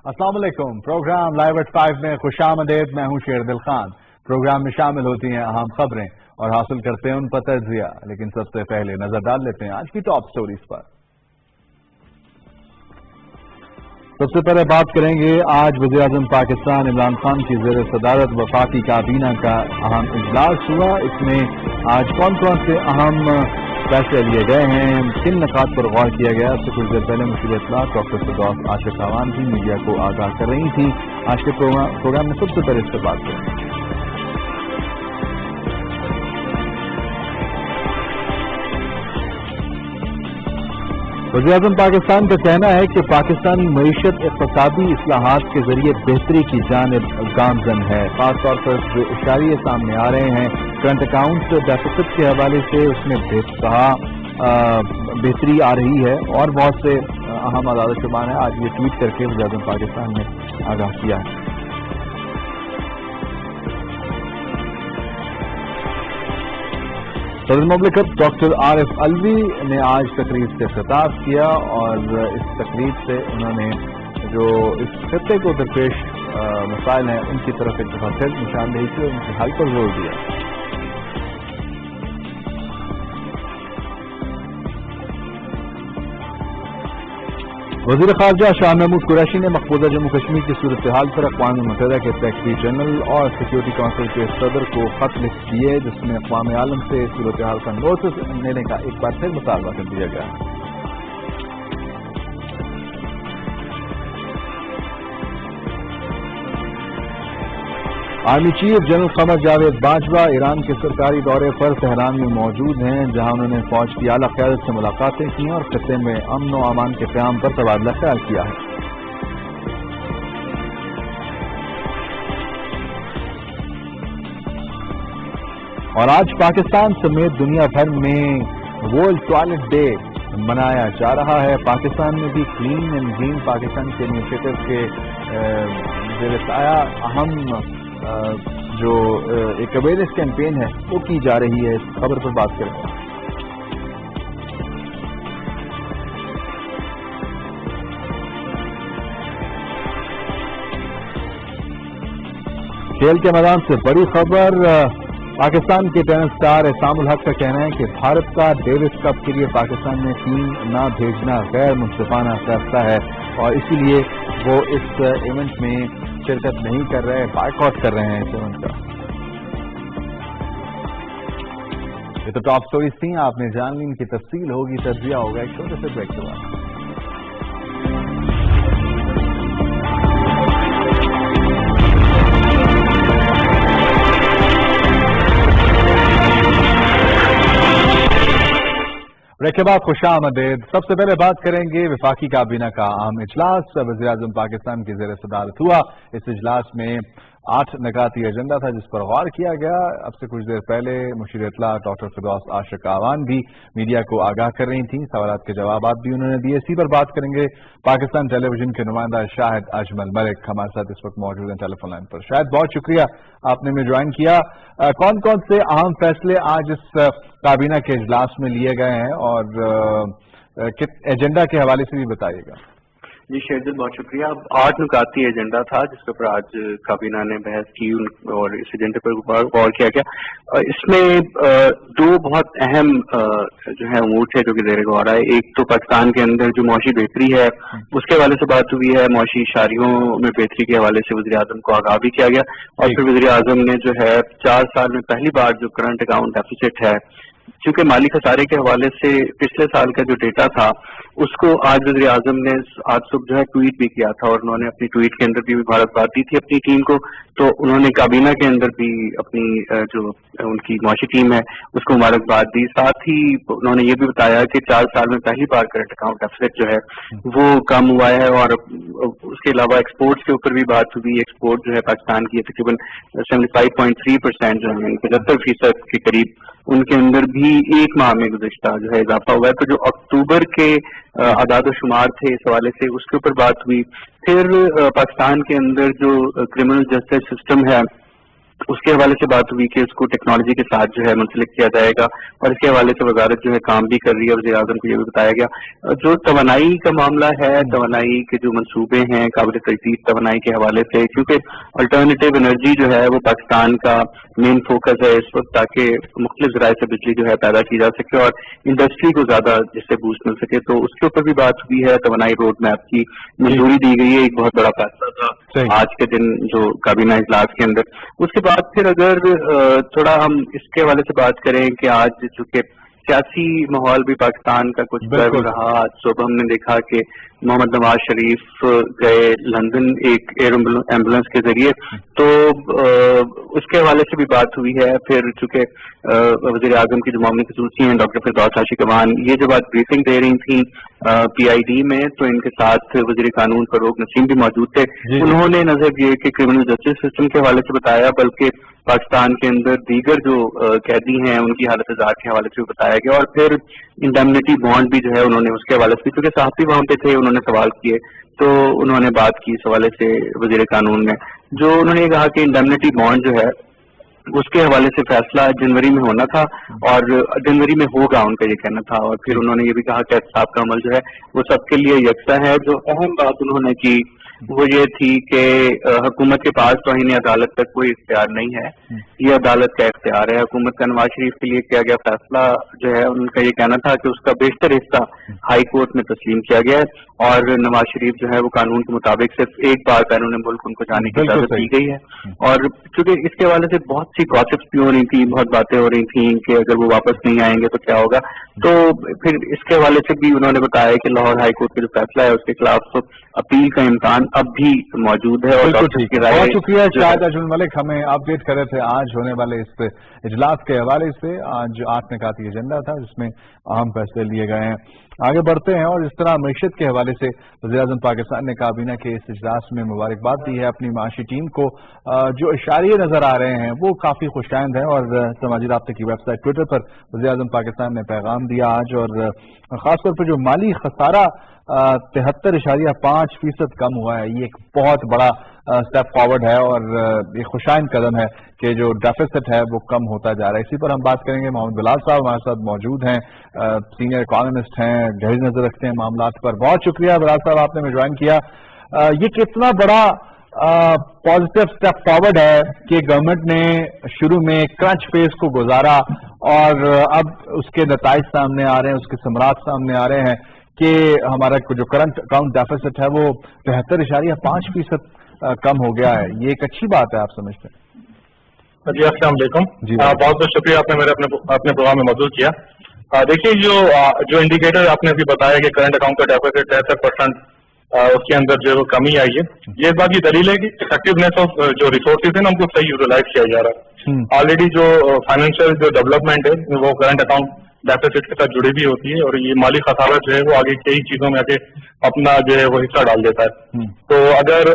السلام علیکم. Programme live at 5 میں خوش آمدید. میں ہوں شیر دل خان. پروگرام میں شامل ہوتی ہیں اہم خبریں اور حاصل کرتے ہیں ان پر تجزیہ. لیکن سب سے پہلے نظر ڈال لیتے ہیں آج کی ٹاپ سٹوریز پر. سب سے پہلے بات کریں گے آج وزیر اعظم پاکستان عمران خان کی زیر صدارت وفاقی کابینہ کا اہم اجلاس ہوا. اس میں آج کون کون سے اہم فیصلے لیے گئے ہیں، کن نکات پر غور کیا گیا. اس سے کچھ دیر پہلے مشیر اطلاع ڈاکٹر فردوس عاشق اعوان بھی میڈیا کو آگاہ کر رہی تھیں. آج کے پروگرام میں سب سے پہلے اس پر بات کریں گے. وزیر اعظم پاکستان کا کہنا ہے کہ پاکستانی معیشت اقتصادی اصلاحات کے ذریعے بہتری کی جانب گامزن ہے. خاص طور پر جو اشاریے سامنے آ رہے ہیں کرنٹ اکاؤنٹ ڈیفیسٹ کے حوالے سے، اس میں بہتری آ رہی ہے اور بہت سے اہم اعداد و شمار ہیں. آج یہ ٹویٹ کر کے وزیر اعظم پاکستان نے آگاہ کیا ہے. صدر مملکت ڈاکٹر عارف علوی نے آج تقریب سے خطاب کیا اور اس تقریب سے انہوں نے جو اس خطے کو درپیش مسائل ہیں ان کی طرف ایک دفعہ پھر نشاندہی کی اور ان کے حل پر زور دیا. وزیر خارجہ شاہ محمود قریشی نے مقبوضہ جموں کشمیر کی صورتحال پر اقوام متحدہ کے سیکرٹری جنرل اور سیکورٹی کونسل کے صدر کو خط لکھ دیے، جس میں اقوام عالم سے صورتحال کا نوٹس لینے کا ایک بار پھر مطالبہ کر دیا گیا. Army chief general Qamar Javed Bajwa Iran کے سرکاری دورے پر تہران میں موجود ہیں، جہاں انہوں نے فوج کی اعلیٰ قیادت سے ملاقاتیں کی اور خطے میں امن و امان کے قیام پر تبادلہ خیال کیا ہے. اور آج پاکستان سمیت دنیا بھر میں ورلڈ ٹوائلٹ ڈے منایا جا رہا ہے. پاکستان میں بھی کلین اینڈ گرین پاکستان کے انیشیٹو کے زیر سایہ اہم جو ایک اویئرنیس کیمپین ہے وہ کی جا رہی ہے. اس خبر پر بات کریں. کھیل کے میدان سے بڑی خبر. پاکستان کے ٹینس اسٹار احسام الحق کا کہنا ہے کہ بھارت کا ڈیوس کپ کے لیے پاکستان میں ٹیم نہ بھیجنا غیر منصفانہ فیصلہ ہے اور اسی لیے وہ اس ایونٹ میں شرکت نہیں کر رہے، بائیکاٹ کر رہے ہیں اس ایونٹ کا. یہ تو ٹاپ سٹوریز تھیں، آپ نے جان لی. ان کی تفصیل ہوگی، تجزیہ ہوگا ایک چھوٹے سے بریک کے بعد. بریک کے بعد خوش آمدید. سب سے پہلے بات کریں گے وفاقی کابینہ کا اہم اجلاس. وزیر اعظم پاکستان کی زیر صدارت ہوا. اس اجلاس میں 8 نکاتی ایجنڈا تھا جس پر غور کیا گیا. اب سے کچھ دیر پہلے مشیر اطلاع ڈاکٹر فردوس عاشق اعوان بھی میڈیا کو آگاہ کر رہی تھیں، سوالات کے جوابات بھی انہوں نے دیے. اسی پر بات کریں گے. پاکستان ٹیلی ویژن کے نمائندہ شاہد اجمل ملک ہمارے ساتھ اس وقت موجود ہیں ٹیلی فون لائن پر. شاہد، بہت شکریہ آپ نے ہمیں جوائن کیا. کون کون سے اہم فیصلے آج اس کابینہ کے اجلاس میں لیے گئے ہیں اور ایجنڈا کے حوالے سے بھی بتائیے گا. جی شہزاد، بہت شکریہ. 8 نکاتی ایجنڈا تھا جس کے اوپر آج کابینہ نے بحث کی اور اس ایجنڈے پر غور کیا گیا. اس میں 2 بہت اہم جو ہے امور تھے جو کہ زیر غور آئے. ایک تو پاکستان کے اندر جو معاشی بہتری ہے اس کے حوالے سے بات ہوئی ہے. معاشی اشاریوں میں بہتری کے حوالے سے وزیر اعظم کو آگاہ بھی کیا گیا اور پھر وزیر اعظم نے جو ہے 4 سال میں پہلی بار جو کرنٹ اکاؤنٹ ڈیفیسٹ ہے، چونکہ مالی خسارے کے حوالے سے پچھلے سال کا جو ڈیٹا تھا اس کو آج وزیر اعظم نے آج صبح جو ہے ٹویٹ بھی کیا تھا اور انہوں نے اپنی ٹویٹ کے اندر بھی مبارکباد دی تھی اپنی ٹیم کو. تو انہوں نے کابینہ کے اندر بھی اپنی جو ان کی معاشی ٹیم ہے اس کو مبارکباد دی. ساتھ ہی انہوں نے یہ بھی بتایا کہ 4 سال میں پہلی بار کرنٹ اکاؤنٹ ڈیفیسٹ جو ہے وہ کم ہوا ہے. اور اس کے علاوہ ایکسپورٹس کے اوپر بھی بات ہوئی. ایکسپورٹ جو ہے پاکستان کی تقریباً 75.3% جو ہے 75% کے قریب ان کے اندر بھی ایک ماہ میں گزشتہ جو ہے اضافہ ہوا ہے. تو جو اکتوبر کے اعداد و شمار تھے اس حوالے سے اس کے اوپر بات ہوئی. پھر پاکستان کے اندر جو کرمنل جسٹس سسٹم ہے उसके हवाले से बात हुई कि उसको टेक्नोलॉजी के साथ जो है मुंसलिक किया जाएगा, और इसके हवाले से वजारत जो है काम भी कर रही है। वज़ीर आज़म को ये भी बताया गया जो तवानाई का मामला है, तवानाई के जो मंसूबे हैं काबिल तजदीद तवानाई के हवाले से, क्योंकि अल्टरनेटिव एनर्जी जो है वो पाकिस्तान का मेन फोकस है इस वक्त, ताकि मुख्तलिफ ज़राए से बिजली जो है पैदा की जा सके और इंडस्ट्री को ज्यादा जिससे बूस्ट मिल सके। तो उसके ऊपर भी बात हुई है। तवानाई रोड मैप की मंजूरी दी गई है, एक बहुत बड़ा फैसला था आज के दिन जो काबीना इजलास के अंदर। उसके बाद फिर अगर थोड़ा हम इसके हवाले से बात करें कि आज चूंकि सियासी माहौल भी पाकिस्तान का कुछ गर्म रहा, आज सुबह हमने देखा कि मोहम्मद नवाज शरीफ गए लंदन एक एयर एम्बुलेंस के जरिए, तो उसके हवाले से भी बात हुई है। फिर चूंकि वज़ीर आज़म की जो मामले खसूसी हैं डॉक्टर फिरदौस हाशी कमान, ये जब आज ब्रीफिंग दे रही थी PID में, तो इनके साथ वज़ीर कानून फरूक नसीम भी मौजूद थे। उन्होंने न सिर्फ ये कि क्रिमिनल जस्टिस सिस्टम के हवाले से बताया, बल्कि पाकिस्तान के अंदर दीगर जो कैदी हैं उनकी हालत ज़ात के हवाले से भी बताया गया, और फिर इंडेमनिटी बॉन्ड भी जो है उन्होंने उसके हवाले से, क्योंकि साहबी वहाँ पे थे, उन्होंने सवाल किए तो उन्होंने बात की इस हवाले से वज़ीर कानून ने, जो उन्होंने कहा कि इंडेमनिटी बॉन्ड जो है उसके हवाले से फैसला जनवरी में होना था और जनवरी में होगा, उनका ये कहना था। और फिर उन्होंने ये भी कहा कि एहतसाब का अमल जो है वो सबके लिए यकसा है। जो अहम बात उन्होंने की वो ये थी कि हुकूमत के पास तौहीन अदालत तक कोई इख्तियार नहीं है, ये अदालत का इख्तियार है। हुकूमत का नवाज शरीफ के लिए किया गया फैसला जो है, उनका ये कहना था कि उसका बेशतर हिस्सा हाई कोर्ट में तस्लीम किया गया है, और नवाज शरीफ जो है वो कानून के मुताबिक सिर्फ एक बार बैरून मुल्क उनको जाने की इजाजत दी गई है। और चूंकि इसके हवाले से बहुत सी गॉसिप्स भी हो रही थी, बहुत बातें हो रही थी कि अगर वो वापस नहीं आएंगे तो क्या होगा, तो फिर इसके हवाले से भी उन्होंने बताया कि लाहौर हाई कोर्ट का जो फैसला है उसके खिलाफ तो अपील का इम्कान अब भी मौजूद है। और बहुत शुक्रिया शाहिद अजमल मलिक, हमें अपडेट कर रहे थे आज होने वाले इस इजलास के हवाले से। आज 8 निकाती एजेंडा था जिसमें अहम फैसले लिए गए हैं। आगे बढ़ते हैं, और इस तरह मईशत के हवाले से वज़ीर आज़म पाकिस्तान ने काबीना के इस इजलास में मुबारकबाद दी है अपनी माशी टीम को। जो इशारे नजर आ रहे हैं वो काफी खुशआइंद हैं, और समाजी राब्ते की वेबसाइट ट्विटर पर वज़ीर आज़म पाकिस्तान ने पैगाम दिया आज, और खासतौर पर जो माली खसारा 73.5% कम हुआ है, ये एक बहुत बड़ा स्टेप फॉरवर्ड है और ये खुशाइंद कदम है कि जो डेफिसिट है वो कम होता जा रहा है। इसी पर हम बात करेंगे। मोहम्मद बिलाल साहब हमारे साथ मौजूद हैं, सीनियर इकोनॉमिस्ट हैं, गहरी नजर रखते हैं मामलात पर। बहुत शुक्रिया बिलाल साहब, आपने हमें ज्वाइन किया। ये कितना बड़ा पॉजिटिव स्टेप फॉरवर्ड है कि गवर्नमेंट ने शुरू में क्रंच फेज को गुजारा और अब उसके नताइज सामने आ रहे हैं, उसके समरात सामने आ रहे हैं कि हमारा जो करंट अकाउंट डेफिसिट है वो 73.5% कम हो गया है। ये एक अच्छी बात है, आप समझते हैं? जी अस्सलाम वालेकुम, बहुत बहुत शुक्रिया आपने मेरे अपने प्रोग्राम में मौजूद किया। देखिए जो इंडिकेटर आपने अभी बताया कि करंट अकाउंट का डेफिसिट 63% उसके अंदर जो है वो कमी आई है, ये बात की दलील है कि इफेक्टिवनेस ऑफ जो रिसोर्सेज है ना उनको सही यूटिलाइज किया जा रहा है। ऑलरेडी जो फाइनेंशियल जो डेवलपमेंट है वो करंट अकाउंट डेफिसिट के साथ जुड़ी भी होती है, और ये माली खसारा जो है वो आगे कई चीजों में आके अपना जो है वो हिस्सा डाल देता है। तो अगर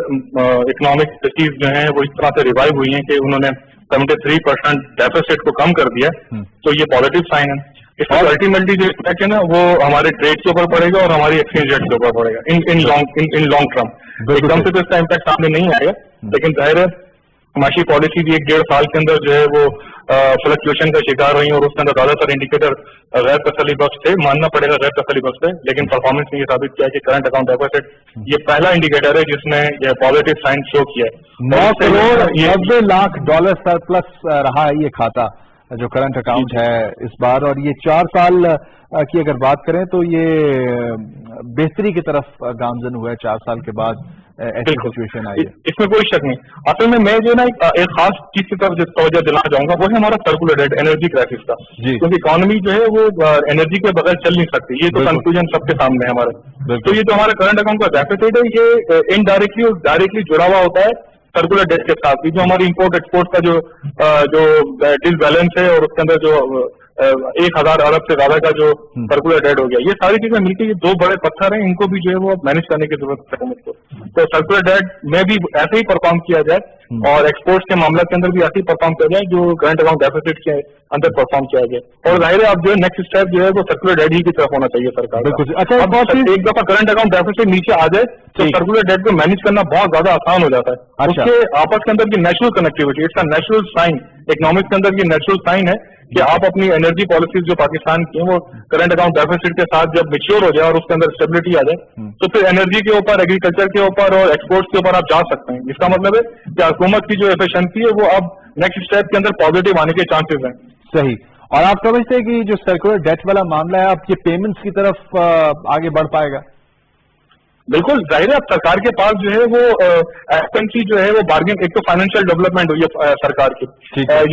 इकोनॉमिक एक्टिविटीज जो है वो इस तरह से रिवाइव हुई है कि उन्होंने 73% डेफिसिट को कम कर दिया, तो ये पॉजिटिव साइन है। इसका अल्टीमेटली जो इफेक्ट है ना वो हमारे ट्रेड के ऊपर पड़ेगा और हमारी एक्सचेंज रेट के ऊपर पड़ेगा इन लॉन्ग टर्म। एकदम से तो इसका इम्पैक्ट सामने नहीं आएगा, लेकिन जाहिर है माशी पॉलिसी भी 1-1.5 साल के अंदर जो है वो फ्लक्चुएशन का शिकार हुई, और उसके अंदर ज्यादातर इंडिकेटर गैर तसल्ली बख्श थे, मानना पड़ेगा गैर तसल्ली बख्श थे, लेकिन परफॉर्मेंस ने ये साबित किया कि करंट अकाउंट डेफिसिट ये पहला इंडिकेटर है जिसने ये पॉजिटिव साइन शो किया है। 9 करोड़ 90 लाख डॉलर सरप्लस रहा है ये खाता जो करंट अकाउंट है इस बार, और ये 4 साल की अगर बात करें तो ये बेहतरी की तरफ गामजन हुआ है 4 साल के बाद ऐसी सिचुएशन आई है। इसमें कोई शक नहीं। असल में मैं जो ना एक खास चीज की तरफ तवज्जो दिलाना चाहूंगा, वो है हमारा सर्कुलर डेट, एनर्जी क्राइसिस का, क्योंकि इकोनॉमी जो है वो एनर्जी के बगैर चल नहीं सकती। ये तो कंक्लूजन सबके सामने है हमारा। तो ये जो हमारा करंट अकाउंट का डेफिसिट है ये इनडायरेक्टली और डायरेक्टली जुड़ा हुआ होता है सर्कुलर डेट के साथ भी। जो हमारी इंपोर्ट एक्सपोर्ट का जो डिसबैलेंस है और उसके अंदर जो 1000 अरब से ज्यादा का जो सर्कुलर डेट हो गया, ये सारी चीजें मिलकर ये 2 बड़े पत्थर हैं, इनको भी जो है वो मैनेज करने की जरूरत है मुझको। तो सर्कुलर डेट में भी ऐसे ही परफॉर्म किया जाए और एक्सपोर्ट के मामले के अंदर भी ऐसे ही परफॉर्म किया जाए जो करंट अकाउंट डेफिसिट के अंदर परफॉर्म किया जाए। और जाहिर है अब जो है नेक्स्ट स्टेप जो है वो सर्कुलर डेट ही की तरफ होना चाहिए सरकार का। अच्छा, एक दफा करंट अकाउंट डेफिसिट नीचे आ जाए तो सर्कुलर डेट को मैनेज करना बहुत ज्यादा आसान हो जाता है। अच्छा। उसके आपस के अंदर की natural connectivity, it's a natural sign, economics के अंदर की नेचुरल साइन है कि आप अपनी एनर्जी पॉलिसीज जो पाकिस्तान की है वो करंट अकाउंट डेफिसिट के साथ जब मैच्योर हो जाए और उसके अंदर स्टेबिलिटी आ जाए तो फिर एनर्जी के ऊपर, एग्रीकल्चर के ऊपर और एक्सपोर्ट्स के ऊपर आप जा सकते हैं। इसका मतलब है कि हुकूमत की जो एफिशिएंसी है वो अब नेक्स्ट स्टेप के अंदर पॉजिटिव आने के चांसेस हैं। सही। और आप समझते हैं कि जो सर्कुलर डेट वाला मामला है आपके पेमेंट्स की तरफ आगे बढ़ पाएगा? बिल्कुल जाहिर है, अब सरकार के पास जो है वो एक्सपेंसी जो है वो बार्गेन, एक तो फाइनेंशियल डेवलपमेंट हुई है सरकार की,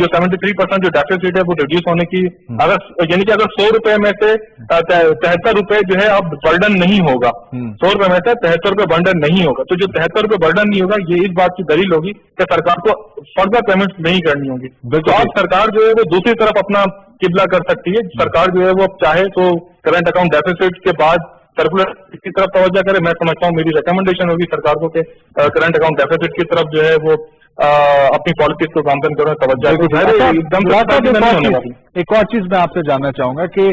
जो 73% जो डेफिसिट है वो रिड्यूस होने की, अगर यानी कि अगर 100 रुपए में से 73 रुपए जो है अब बर्डन नहीं होगा, 100 रुपए में से 73 रुपए बर्डन नहीं होगा, तो जो 73 रुपए बर्डन नहीं होगा ये इस बात की दलील होगी कि सरकार को फर्दर पेमेंट नहीं करनी होगी। तो अब सरकार जो है वो दूसरी तरफ अपना किबला कर सकती है। सरकार जो है वो चाहे तो करंट अकाउंट डेफिसिट के बाद सर्कुलर की तरफ तवज्जो करे। मैं समझता हूँ मेरी रिकमेंडेशन होगी सरकार को कि करंट अकाउंट डेफिसिट की तरफ जो है वो अपनी पॉलिसीज को गामजन करें, तवज्जो। एक और चीज मैं आपसे जानना चाहूंगा कि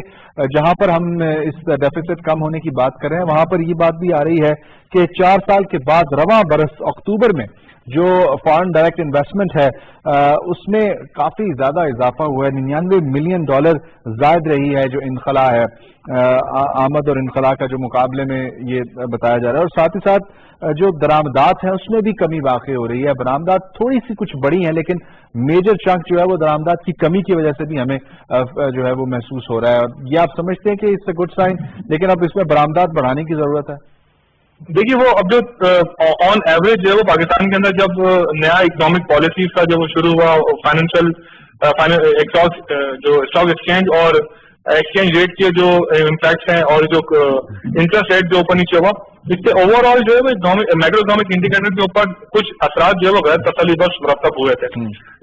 जहां पर हम इस डेफिसिट कम होने की बात कर रहे हैं वहां पर ये बात भी आ रही है कि 4 साल के बाद रवां बरस अक्टूबर में जो फॉरेन डायरेक्ट इन्वेस्टमेंट है उसमें काफी ज्यादा इजाफा हुआ है। $99 मिलियन जायद रही है जो इनखला है, आमद और इनखला का जो मुकाबले में ये बताया जा रहा है। और साथ ही साथ जो दरामदात हैं उसमें भी कमी वाक़ई हो रही है। बरामदात थोड़ी सी कुछ बढ़ी हैं लेकिन मेजर चंक जो है वो दरामदात की कमी की वजह से भी हमें जो है वो महसूस हो रहा है। और ये आप समझते हैं कि इट्स अ गुड साइन, लेकिन अब इसमें बरामदात बढ़ाने की जरूरत है? देखिए वो अब जो ऑन एवरेज जो है वो पाकिस्तान के अंदर जब नया इकोनॉमिक पॉलिसीज का जब शुरू हुआ, फाइनेंशियल जो स्टॉक एक्सचेंज और एक्सचेंज रेट के जो इम्पैक्ट हैं और जो इंटरेस्ट रेट जो ऊपर नीचे हुआ, इससे ओवरऑल जो है वो मैक्रो इकोनॉमिक इंडिकेटर के ऊपर कुछ असरात जो है वो गैर तसल्ली बख्श मरतब हुए थे।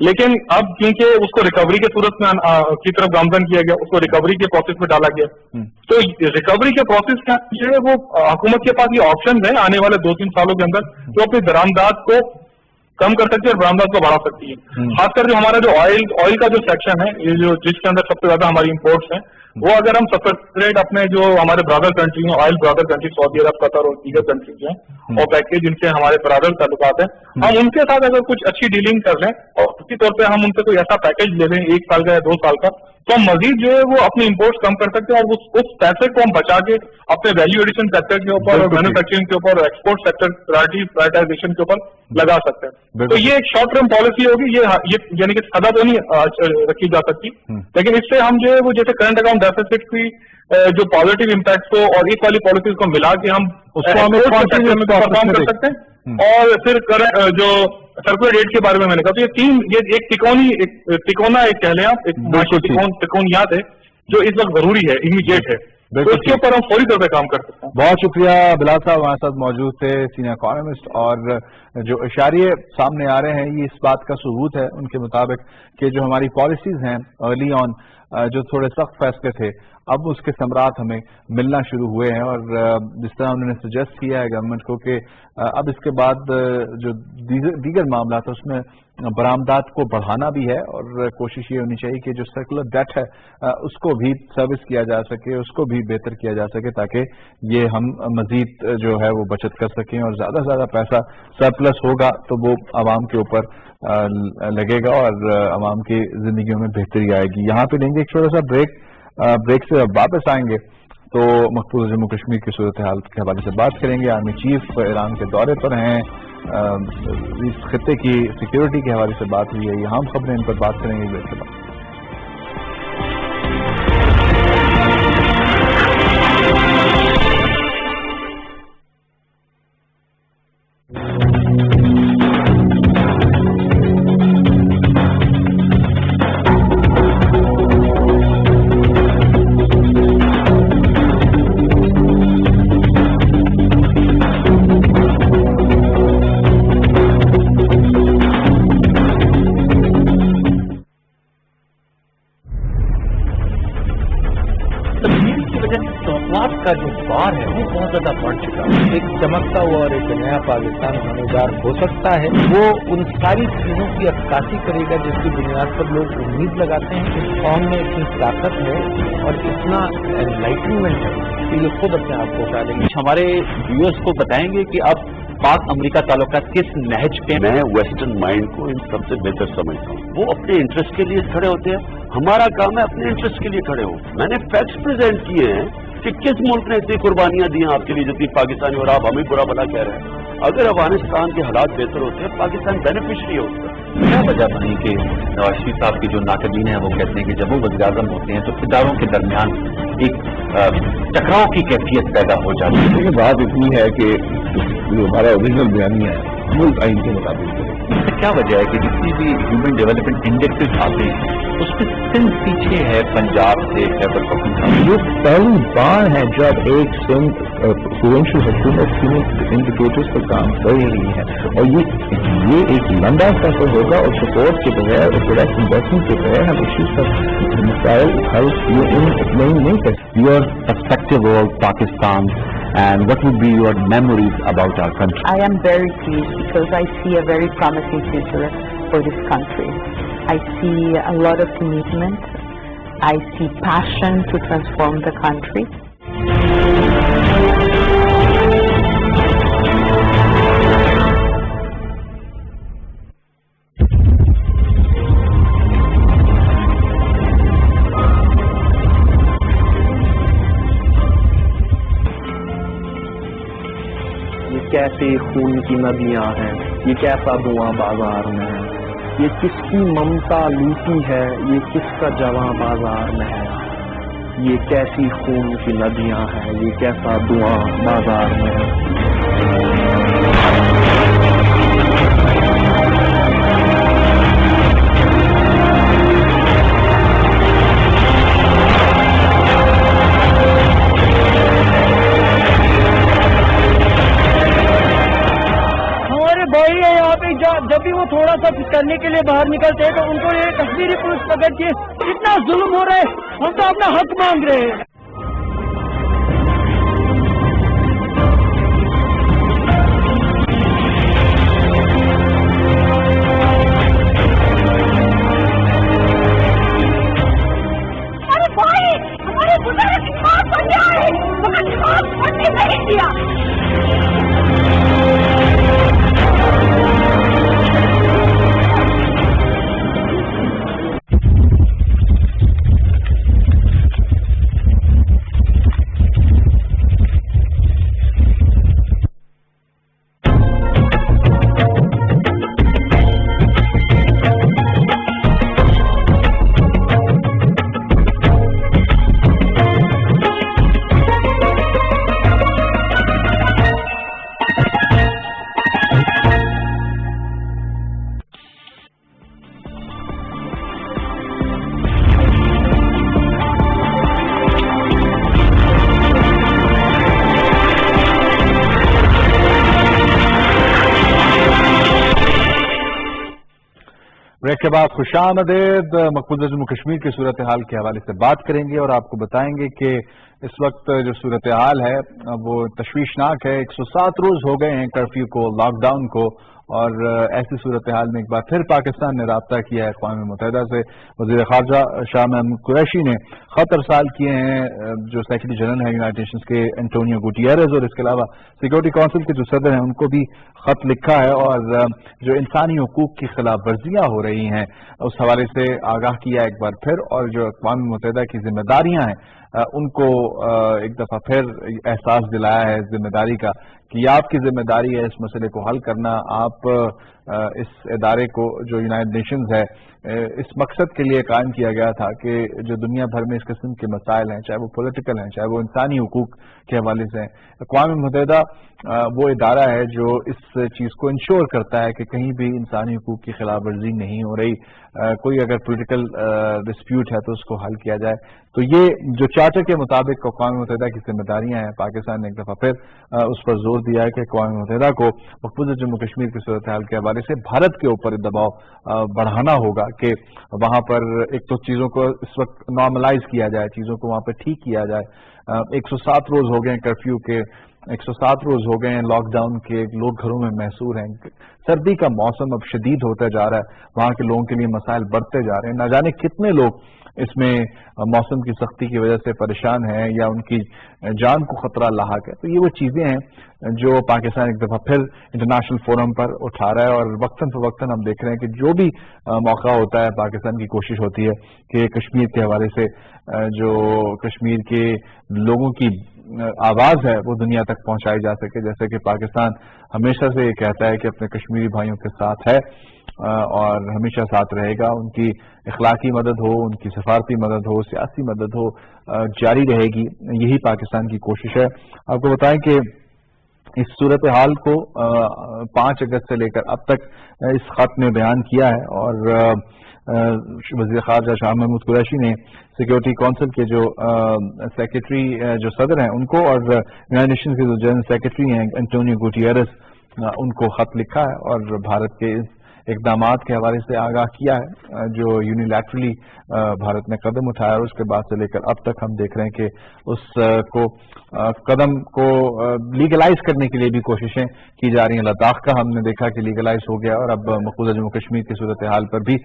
लेकिन अब क्योंकि उसको रिकवरी के सूरत में की तरफ गामजन किया गया, उसको रिकवरी के प्रोसेस में डाला गया, तो रिकवरी के प्रोसेस का जो है वो हुकूमत के पास ये ऑप्शन है आने वाले 2-3 सालों के अंदर जो अपनी दरामदात को कम कर सकती है और बरामदात को बढ़ा सकती है। खासकर जो हमारा जो ऑयल का जो सेक्शन है, ये जो जिसके अंदर सबसे ज्यादा हमारी इंपोर्ट्स हैं, वो अगर हम सेपरेट अपने जो हमारे ब्रदर कंट्री हैं, ऑयल ब्रदर कंट्री सऊदी अरब, कतर और दीगर कंट्रीज हैं और पैकेज जिनसे हमारे ब्रदर ताल्लुकात हैं, हम उनके साथ अगर कुछ अच्छी डीलिंग कर लें और उसी तौर पे हम उनसे कोई ऐसा पैकेज ले लें 1 साल का या 2 साल का, तो हम मजीद जो है वो अपनी इंपोर्ट्स कम कर सकते हैं और उस पैसे को हम बचा के अपने वैल्यू एडिशन सेक्टर के ऊपर और मैन्युफैक्चरिंग के ऊपर और एक्सपोर्ट सेक्टर प्रायोरिटाइजेशन के ऊपर लगा सकते हैं। तो ये एक शॉर्ट टर्म पॉलिसी होगी, ये यानी कि सदा तो नहीं रखी जा सकती, लेकिन इससे हम जो है वो जैसे करंट अकाउंट डेफिसिट की जो पॉजिटिव इम्पैक्ट को और इस वाली पॉलिसीज को मिला के हम परफॉर्म कर सकते हैं। और फिर जो सर्कुलर रेट के बारे में मैंने कहा, तो ये एक तिकोना एक कह लें आप, एक त्रिकोणियात है जो इस वक्त जरूरी है, इमीडिएट है, तो इसके ऊपर हम फौरी तौर पर काम कर सकते हैं। बहुत शुक्रिया बिलाल साहब, हमारे साथ मौजूद थे, सीनियर इकोनॉमिस्ट, और जो इशारे सामने आ रहे हैं ये इस बात का सबूत है उनके मुताबिक कि जो हमारी पॉलिसीज हैं अर्ली ऑन जो थोड़े सख्त फैसले थे अब उसके समरात हमें मिलना शुरू हुए हैं। और जिस तरह उन्होंने सजेस्ट किया है गवर्नमेंट को कि अब इसके बाद जो दीगर मामला था उसमें बरामदात को बढ़ाना भी है और कोशिश ये होनी चाहिए कि जो सर्कुलर डेट है उसको भी सर्विस किया जा सके, उसको भी बेहतर किया जा सके ताकि ये हम मजीद जो है वो बचत कर सकें और ज़्यादा से ज़्यादा पैसा सरप्लस होगा तो वो आवाम के ऊपर लगेगा और आवाम की जिंदगियों में बेहतरी आएगी। यहाँ पे लेंगे एक छोटा सा ब्रेक से वापस आएंगे तो मकबूजा जम्मू कश्मीर की सूरत हाल के हवाले से बात करेंगे। आर्मी चीफ ईरान के दौरे पर हैं, इस खत्ते की सिक्योरिटी के हवाले से बात हुई है, ये हम खबरें इन पर बात करेंगे ब्रेक के बाद। چمکتا ہوا اور ایک نیا پاکستان ہونے ہو سکتا ہے، وہ ان ساری چیزوں کی عکاسی کرے گا جس کی بنیاد پر لوگ امید لگاتے ہیں کہ اس قوم میں اتنی طاقت ہے اور اتنا انلائٹنمنٹ ہے کہ یہ خود اپنے آپ کو اٹھا لیں گے۔ ہمارے ویورز کو بتائیں گے کہ اب پاک امریکہ تعلقات کس نہج پہ؟ میں ویسٹرن مائنڈ کو ان سب سے بہتر سمجھتا ہوں، وہ اپنے انٹرسٹ کے لیے کھڑے ہوتے ہیں، ہمارا کام ہے اپنے انٹرسٹ کے لیے کھڑے ہو۔ میں نے فیکٹس پریزنٹ کیے ہیں کہ کس ملک نے اتنی قربانیاں دی ہیں آپ کے لیے جتنی پاکستانی، اور آپ ہمیں برا بھلا کہہ رہے ہیں۔ اگر افغانستان کے حالات بہتر ہوتے ہیں پاکستان بینیفیشری ہوتا ہے۔ کیا وجہ بنی کہ نواز شریف صاحب کے جو ناقدین ہیں وہ کہتے ہیں کہ جب وہ وزیر اعظم ہوتے ہیں تو اداروں کے درمیان ایک ٹکراؤ کی کیفیت پیدا ہو جاتی ہے؟ یہ بات اتنی ہے کہ جو ہمارا اوریجنل بیانیہ ہے ملک آئین کے مطابق ہے۔ کیا وجہ ہے کہ جتنی بھی ہیومن ڈیولپمنٹ انڈیکسز آتے ہیں اس میں سندھ پیچھے ہے پنجاب سے خیبر پختونخوا؟ یہ پہلی بار ہے جب ایک سندھ پروونشل حکومت ہیومن انڈیکیٹرز پر کام کر رہی ہے، اور یہ ایک لمبا سفر ہوگا، اور سپورٹ کے بغیر اور ڈائریکٹ انویسٹمنٹ کے بغیر ہم ایشوز پر مسائل حل نہیں کر سکتے۔ Your perspective of Pakistan and what would be your memories about our country? I am very pleased because I see a very promising future for this country. I see a lot of commitment. I see passion to transform the country. کیسے خون کی ندیاں ہیں، یہ کیسا دھواں بازار میں ہے، یہ کس کی ممتا لوٹی ہے، یہ کس کا جواں بازار میں ہے، یہ کیسی خون کی ندیاں ہیں، یہ کیسا دھواں بازار میں ہے۔ جب بھی وہ تھوڑا سا کرنے کے لیے باہر نکلتے ہیں تو ان کو یہ کشمیری پولیس پکڑتی ہے، اتنا ظلم ہو رہا ہے، ہم تو اپنا حق مانگ رہے ہیں۔ ہمارے بھائی، ہمارے بزرگ کی موت ہو جائے مگر موت ہونے نہیں دیا۔ بریک کے بعد خوش آمدید۔ مقبوضہ جموں کشمیر کی صورتحال کے حوالے سے بات کریں گے اور آپ کو بتائیں گے کہ اس وقت جو صورتحال ہے وہ تشویشناک ہے۔ 107 روز ہو گئے ہیں کرفیو کو، لاک ڈاؤن کو، اور ایسی صورتحال میں ایک بار پھر پاکستان نے رابطہ کیا ہے اقوام متحدہ سے۔ وزیر خارجہ شاہ محمود قریشی نے خط ارسال کیے ہیں جو سیکرٹری جنرل ہیں یونائیٹڈ نیشنز کے انٹونیو گوٹیرز، اور اس کے علاوہ سیکورٹی کونسل کے جو صدر ہیں ان کو بھی خط لکھا ہے، اور جو انسانی حقوق کی خلاف ورزیاں ہو رہی ہیں اس حوالے سے آگاہ کیا ایک بار پھر، اور جو اقوام متحدہ کی ذمہ داریاں ہیں ان کو ایک دفعہ پھر احساس دلایا ہے ذمہ داری کا کہ یہ آپ کی ذمہ داری ہے اس مسئلے کو حل کرنا۔ آپ اس ادارے کو جو یونائیٹڈ نیشنز ہے اس مقصد کے لیے قائم کیا گیا تھا کہ جو دنیا بھر میں اس قسم کے مسائل ہیں، چاہے وہ پولیٹیکل ہیں چاہے وہ انسانی حقوق کے حوالے سے ہیں، اقوام متحدہ وہ ادارہ ہے جو اس چیز کو انشور کرتا ہے کہ کہیں بھی انسانی حقوق کی خلاف ورزی نہیں ہو رہی، کوئی اگر پولیٹیکل ڈسپیوٹ ہے تو اس کو حل کیا جائے۔ تو یہ جو چارٹر کے مطابق اقوام متحدہ کی ذمہ داریاں ہیں، پاکستان نے ایک دفعہ پھر اس پر زور دیا ہے کہ اقوام متحدہ کو مقبوضہ جموں کشمیر کی صورتحال کے حوالے سے بھارت کے اوپر دباؤ بڑھانا ہوگا کہ وہاں پر ایک تو چیزوں کو اس وقت نارملائز کیا جائے، چیزوں کو وہاں پہ ٹھیک کیا جائے۔ 107 روز ہو گئے کرفیو کے، 107 रोज हो गए हैं लॉकडाउन के, लोग घरों में महसूर हैं, सर्दी का मौसम अब शदीद होता जा रहा है, वहाँ के लोगों के लिए मसाइल बढ़ते जा रहे हैं, न जाने कितने लोग इसमें मौसम की सख्ती की वजह से परेशान हैं या उनकी जान को खतरा लाहक है। तो ये वो चीज़ें हैं जो पाकिस्तान एक दफ़ा फिर इंटरनेशनल फोरम पर उठा रहा है और वक्तन फवक्तन हम देख रहे हैं कि जो भी मौका होता है पाकिस्तान की कोशिश होती है कि कश्मीर के हवाले से जो कश्मीर के लोगों की आवाज़ है वो दुनिया तक पहुंचाई जा सके। जैसे कि पाकिस्तान हमेशा से ये कहता है कि अपने कश्मीरी भाइयों के साथ है और हमेशा साथ रहेगा, उनकी इखलाकी मदद हो, उनकी सफारती मदद हो, सियासी मदद हो, जारी रहेगी। यही पाकिस्तान की कोशिश है। आपको बताएं कि इस सूरत हाल को 5 अगस्त से लेकर अब तक इस खत में बयान किया है और वज़ीर ख़ारजा शाह महमूद कुरैशी ने सिक्योरिटी काउंसिल के जो सेक्रेटरी जो सदर हैं उनको और यूनाइटेड नेशंस के जो जनरल सेक्रेटरी हैं एंटोनियो गुटेरेस उनको खत लिखा है और भारत के इस इक़दामात के हवाले से आगाह किया है जो यूनिलैटरली भारत ने कदम उठाया और उसके बाद से लेकर अब तक हम देख रहे हैं कि उस कदम को लीगलाइज करने के लिए भी कोशिशें की जा रही हैं। लद्दाख का हमने देखा कि लीगलाइज हो गया और अब मकबूजा जम्मू कश्मीर की सूरत हाल पर भी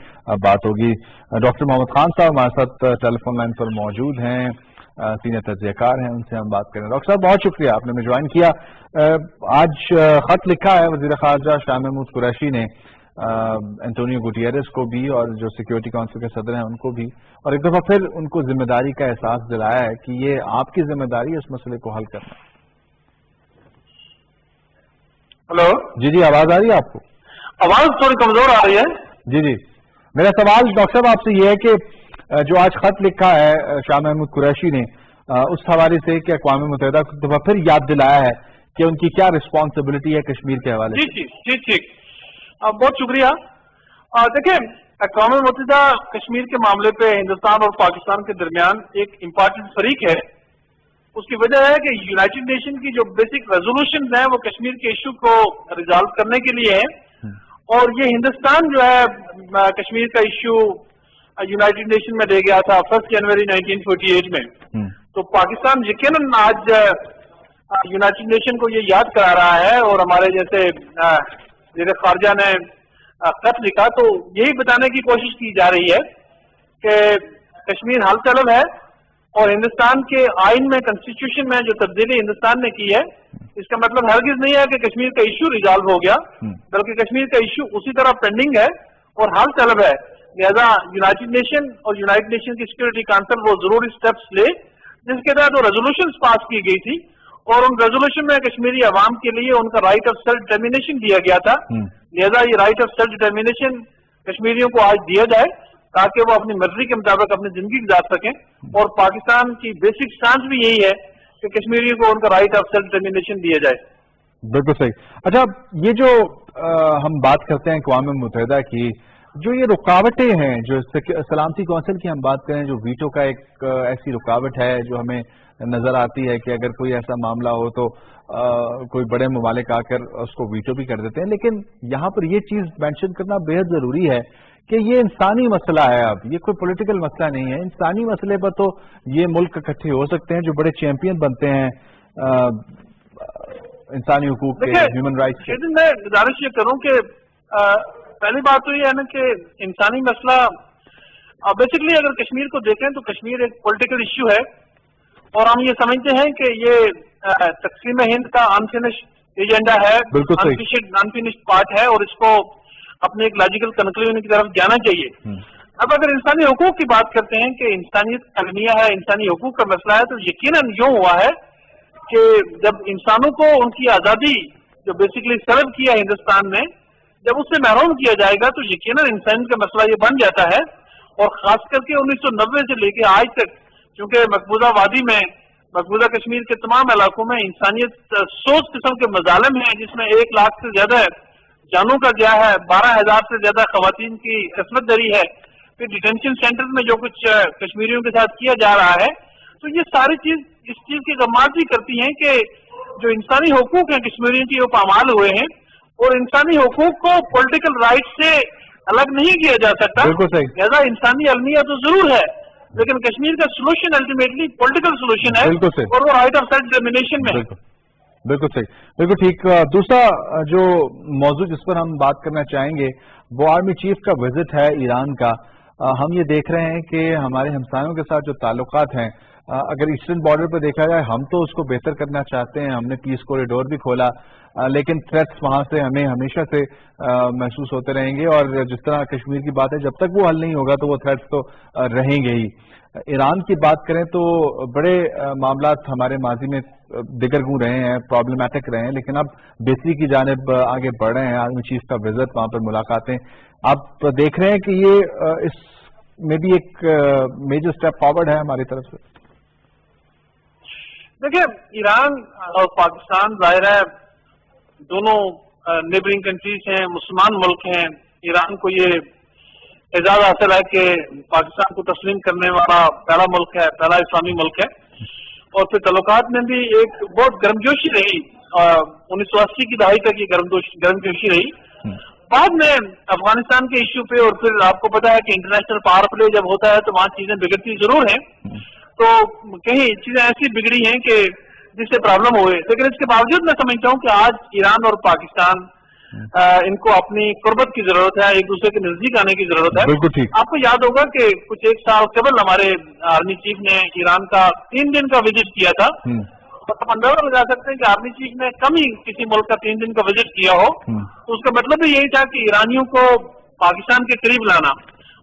बात होगी। डॉक्टर मोहम्मद खान साहब हमारे साथ टेलीफोन लाइन पर मौजूद हैं, सीनियर तज्ज़ियाकार हैं, उनसे हम बात करें। डॉक्टर साहब बहुत शुक्रिया आपने हमें ज्वाइन किया। आज खत लिखा है वज़ीर ख़ारजा शाह महमूद कुरैशी ने एंटोनियो गुटेरेस को भी और जो सिक्योरिटी काउंसिल के सदर हैं उनको भी, और एक दफा फिर उनको जिम्मेदारी का एहसास दिलाया है कि ये आपकी जिम्मेदारी है इस मसले को हल करना। हेलो जी जी, आवाज आ रही है आपको? आवाज थोड़ी कमजोर आ रही है। जी जी, मेरा सवाल डॉक्टर साहब आपसे ये है कि जो आज खत लिखा है शाह महमूद कुरैशी ने उस हवाले से कि अक़वाम मुत्तहिदा को दफा फिर याद दिलाया है कि उनकी क्या रिस्पॉन्सिबिलिटी है कश्मीर के हवाले से। जी ठीक, बहुत शुक्रिया। देखिए, अक़वाम मुत्तहिदा कश्मीर के मामले पे हिंदुस्तान और पाकिस्तान के दरमियान एक इम्पोर्टेंट फरीक है। उसकी वजह है कि यूनाइटेड नेशन की जो बेसिक रेजोल्यूशन है वो कश्मीर के इशू को रिजॉल्व करने के लिए है और ये हिंदुस्तान जो है कश्मीर का इशू यूनाइटेड नेशन में दे गया था 1 जनवरी 1948 में। तो पाकिस्तान यकीनन आज यूनाइटेड नेशन को ये याद करा रहा है और हमारे जैसे वज़ीर ख़ारजा ने खत लिखा तो यही बताने की कोशिश की जा रही है कि कश्मीर हल तलब है और हिंदुस्तान के आइन में, कॉन्स्टिट्यूशन में जो तब्दीली हिंदुस्तान ने की है इसका मतलब हरगिज नहीं है कि कश्मीर का इशू रिजॉल्व हो गया, बल्कि कश्मीर का इशू उसी तरह पेंडिंग है और हल तलब है। लिहाजा यूनाइटेड नेशन और यूनाइटेड नेशन की सिक्योरिटी काउंसिल वो जरूरी स्टेप्स ले जिसके तहत वो रेजोल्यूशन पास की गई थी और उन रेजोल्यूशन में कश्मीरी अवाम के लिए उनका राइट ऑफ सेल्फ डिटर्मिनेशन दिया गया था। लिहाजा ये राइट ऑफ सेल्फ डिटर्मिनेशन कश्मीरियों को आज दिया जाए ताकि वो अपनी मर्जी के मुताबिक अपनी जिंदगी गुजार सकें और पाकिस्तान की बेसिक स्टांस भी यही है कि कश्मीरियों को उनका राइट ऑफ सेल्फ डिटर्मिनेशन दिया जाए। बिल्कुल सही। अच्छा, ये जो हम बात करते हैं अक़वाम मुत्तहिदा की, जो ये रुकावटें हैं, जो सलामती कौंसिल की हम बात करें, जो वीटो का एक ऐसी रुकावट है जो हमें नजर आती है कि अगर कोई ऐसा मामला हो तो कोई बड़े ममालिक आकर उसको वीटो भी कर देते हैं, लेकिन यहाँ पर ये चीज मेंशन करना बेहद जरूरी है कि ये इंसानी मसला है। अब ये कोई पॉलिटिकल मसला नहीं है, इंसानी मसले पर तो ये मुल्क इकट्ठे हो सकते हैं जो बड़े चैंपियन बनते हैं इंसानी हुकूक के, ह्यूमन राइट्स के। मैं गुजारिश ये करूँ कि पहली बात तो ये है ना कि इंसानी मसला बेसिकली अगर कश्मीर को देखें तो कश्मीर एक पॉलिटिकल इश्यू है और हम ये समझते हैं कि ये तकसीम हिंद का अनफिनिश्ड एजेंडा है, अनफिनिश्ड पार्ट है और इसको अपने एक लॉजिकल कंक्लूजन की तरफ जाना चाहिए। अब अगर इंसानी हुकूक की बात करते हैं कि इंसानियत का अलमिया है, इंसानी हुकूक का मसला है, तो यकीनन यूं हुआ है कि जब इंसानों को उनकी आज़ादी जो बेसिकली सर्व किया हिंदुस्तान ने, जब उससे महरूम किया जाएगा तो यकीनन इंसानियत का मसला ये बन जाता है। और खास करके 1990 से लेकर आज तक, क्योंकि मकबूजा वादी में, मकबूजा कश्मीर के तमाम इलाकों में इंसानियत सोच किस्म के मजालिम हैं जिसमें 1 लाख से ज्यादा जानों का गया है, 12,000 से ज्यादा खवातीन की किस्मत दरी है, फिर डिटेंशन सेंटर में जो कुछ कश्मीरियों के साथ किया जा रहा है, तो ये सारी चीज इस चीज की गमात भी करती हैं कि जो इंसानी हुकूक हैं कश्मीरियों की वो पामाल हुए हैं और इंसानी हुकूक को पॉलिटिकल राइट से अलग नहीं किया जा सकता। लिहाजा इंसानी अलमिया तो जरूर है लेकिन कश्मीर का सोल्यूशन अल्टीमेटली पॉलिटिकल सोल्यूशन है और वो राइट ऑफ सेल्फ डिटर्मिनेशन में है। بالکل صحیح، بالکل ٹھیک. دوسرا جو موضوع جس پر ہم بات کرنا چاہیں گے وہ آرمی چیف کا وزٹ ہے ایران کا. ہم یہ دیکھ رہے ہیں کہ ہمارے ہمسایوں کے ساتھ جو تعلقات ہیں، اگر ایسٹرن بارڈر پر دیکھا جائے ہم تو اس کو بہتر کرنا چاہتے ہیں، ہم نے پیس کوریڈور بھی کھولا، لیکن تھریٹس وہاں سے ہمیں ہمیشہ سے محسوس ہوتے رہیں گے، اور جس طرح کشمیر کی بات ہے جب تک وہ حل نہیں ہوگا تو وہ تھریٹس تو رہیں گے ہی. ایران کی بات کریں تو بڑے معاملات ہمارے ماضی میں دگرگوں رہے ہیں، پرابلمٹک رہے ہیں، لیکن اب بہتری کی جانب آگے بڑھ رہے ہیں. آرمی چیف کا وزٹ، وہاں پر ملاقاتیں، آپ دیکھ رہے ہیں کہ یہ اس میں بھی ایک میجر اسٹیپ فارورڈ ہے ہماری طرف سے. دیکھیں، ایران اور پاکستان ظاہر ہے دونوں نیبرنگ کنٹریز ہیں، مسلمان ملک ہیں. ایران کو یہ اعزاز حاصل ہے کہ پاکستان کو تسلیم کرنے والا پہلا ملک ہے، پہلا اسلامی ملک ہے. اور پھر تعلقات میں بھی ایک بہت گرمجوشی رہی، 1980 کی دہائی تک یہ گرمجوشی رہی. بعد میں افغانستان کے ایشو پہ، اور پھر آپ کو پتا ہے کہ انٹرنیشنل پاور پلے جب ہوتا ہے تو وہاں چیزیں بگڑتی ضرور ہیں، تو کہیں چیزیں ایسی بگڑی ہیں کہ جس سے پرابلم ہوئے. لیکن اس کے باوجود میں سمجھتا ہوں کہ آج ایران اور پاکستان ان کو اپنی قربت کی ضرورت ہے، ایک دوسرے کے نزدیک آنے کی ضرورت ہے. آپ کو یاد ہوگا کہ کچھ ایک سال قبل ہمارے آرمی چیف نے ایران کا 3 دن کا وزٹ کیا تھا. تو اندازہ لگا سکتے ہیں کہ آرمی چیف نے کم ہی کسی ملک کا 3 دن کا وزٹ کیا ہو، تو اس کا مطلب بھی یہی تھا کہ ایرانیوں کو پاکستان کے قریب لانا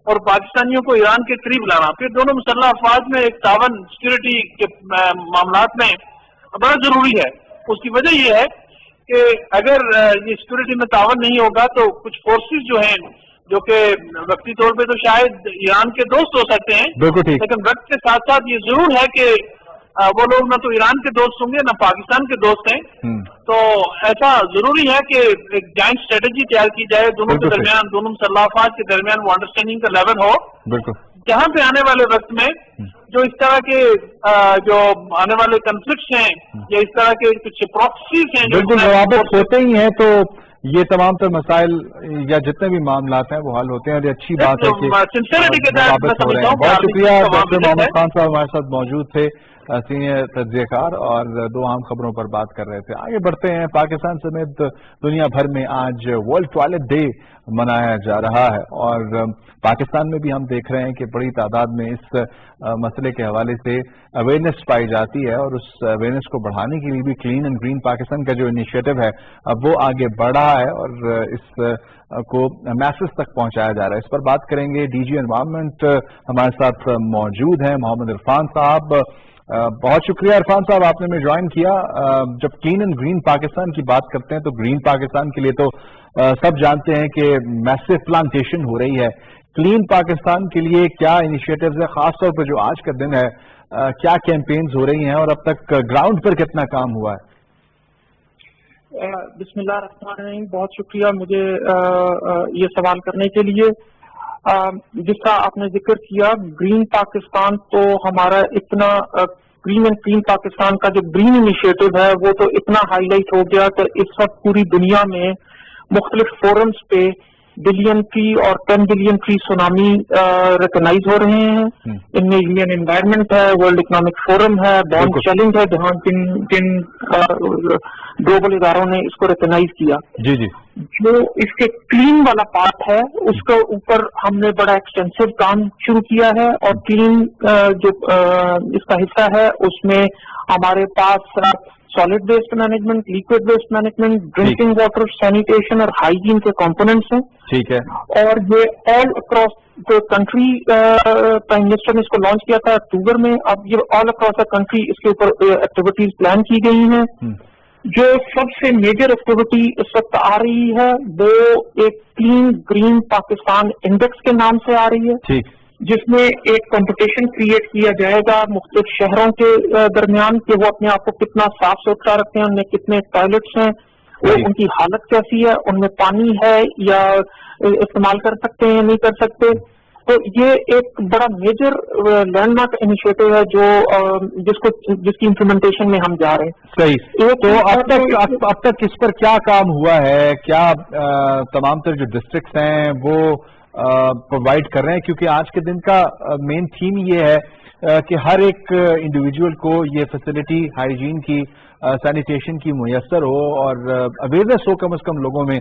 اور پاکستانیوں کو ایران کے قریب لانا. پھر دونوں مسلح افواج میں ایک تعاون سیکورٹی کے معاملات میں بڑا ضروری ہے. اس کی وجہ یہ ہے کہ اگر یہ سیکورٹی میں تعاون نہیں ہوگا تو کچھ فورسز جو ہیں جو کہ وقتی طور پہ تو شاید ایران کے دوست ہو سکتے ہیں، لیکن وقت کے ساتھ ساتھ یہ ضرور ہے کہ وہ لوگ نہ تو ایران کے دوست ہوں گے نہ پاکستان کے دوست ہیں. تو ایسا ضروری ہے کہ ایک جوائنٹ اسٹریٹجی تیار کی جائے دونوں کے درمیان، دونوں مسلح افواج کے درمیان وہ انڈرسٹینڈنگ کا لیول ہو، جہاں پہ آنے والے وقت میں جو اس طرح کے جو آنے والے کنفلکٹس ہیں یا اس طرح کے کچھ پراکسیز ہیں بالکل روابط ہوتے ہی ہیں، تو یہ تمام تر مسائل یا جتنے بھی معاملات ہیں وہ حل ہوتے ہیں، اور یہ اچھی بات ہے کہ روابط ہو رہے ہیں. بہت شکریہ ڈاکٹر محمد خان صاحب ہمارے ساتھ موجود تھے، سینئر تجزیہ کار، اور 2 اہم خبروں پر بات کر رہے تھے. آگے بڑھتے ہیں. پاکستان سمیت دنیا بھر میں آج ورلڈ ٹوائلٹ ڈے منایا جا رہا ہے، اور پاکستان میں بھی ہم دیکھ رہے ہیں کہ بڑی تعداد میں اس مسئلے کے حوالے سے اویئرنیس پائی جاتی ہے، اور اس اویئرنیس کو بڑھانے کے لیے بھی کلین اینڈ گرین پاکستان کا جو انیشیٹو ہے وہ آگے بڑھ رہا ہے اور اس کو میسج تک پہنچایا جا رہا ہے. اس پر بات کریں گے. ڈی جی انوائرمنٹ ہمارے ساتھ موجود ہیں محمد عرفان صاحب. بہت شکریہ عرفان صاحب، آپ نے ہمیں جوائن کیا. جب کلین اینڈ گرین پاکستان کی بات کرتے ہیں تو گرین پاکستان کے لیے تو سب جانتے ہیں کہ میسو پلانٹیشن ہو رہی ہے. کلین پاکستان کے لیے کیا انیشیٹوز ہے، خاص طور پہ جو آج کا دن ہے کیا کیمپینز ہو رہی ہیں، اور اب تک گراؤنڈ پر کتنا کام ہوا ہے؟ بسم اللہ الرحمن الرحیم. بہت شکریہ مجھے یہ سوال کرنے کے لیے. جس کا آپ نے ذکر کیا گرین پاکستان، تو ہمارا اتنا گرین اینڈ کلین پاکستان کا جو گرین انیشیٹو ہے وہ تو اتنا ہائی لائٹ ہو گیا کہ اس وقت پوری دنیا میں مختلف فورمز پہ بلین ٹری اور 10 بلین ٹری سونامی ریکگنائز ہو رہے ہیں. ان میں یونین انوائرمنٹ ہے، ورلڈ اکنامک فورم ہے، بانڈ چیلنج ہے، جہاں جن گلوبل اداروں نے اس کو ریکگنائز کیا. جو اس کے کلین والا پارٹ ہے اس کے اوپر ہم نے بڑا ایکسٹینسو کام شروع کیا ہے، اور کلین جو اس کا حصہ ہے اس میں ہمارے پاس solid waste management, liquid waste management, drinking water, sanitation اور ہائیجین کے کمپوننٹس ہیں. ٹھیک ہے. اور یہ all across the country prime minister نے اس کو لانچ کیا تھا اکتوبر میں. اب یہ آل اکراس دا کنٹری اس کے اوپر ایکٹیویٹیز پلان کی گئی ہیں. جو سب سے میجر ایکٹیویٹی اس وقت آ رہی ہے وہ ایک کلین گرین پاکستان انڈیکس کے نام سے آ رہی ہے، جس میں ایک کمپٹیشن کریٹ کیا جائے گا مختلف شہروں کے درمیان کہ وہ اپنے آپ کو کتنا صاف ستھرا رکھتے ہیں، ان میں کتنے ٹوائلٹس ہیں، وہ ان کی حالت کیسی ہے، ان میں پانی ہے یا استعمال کر سکتے ہیں یا نہیں کر سکتے. تو یہ ایک بڑا میجر لینڈ مارک انیشیٹو ہے جس کی امپلیمنٹیشن میں ہم جا رہے ہیں. صحیح. تو اب تک اس پر کیا کام ہوا ہے؟ کیا تمام تر جو ڈسٹرکٹس ہیں وہ प्रोवाइड कर रहे हैं, क्योंकि आज के दिन का मेन थीम ये है कि हर एक इंडिविजुअल को ये फैसिलिटी हाइजीन की, सैनिटेशन की मुयस्सर हो और अवेयरनेस हो कम से कम लोगों में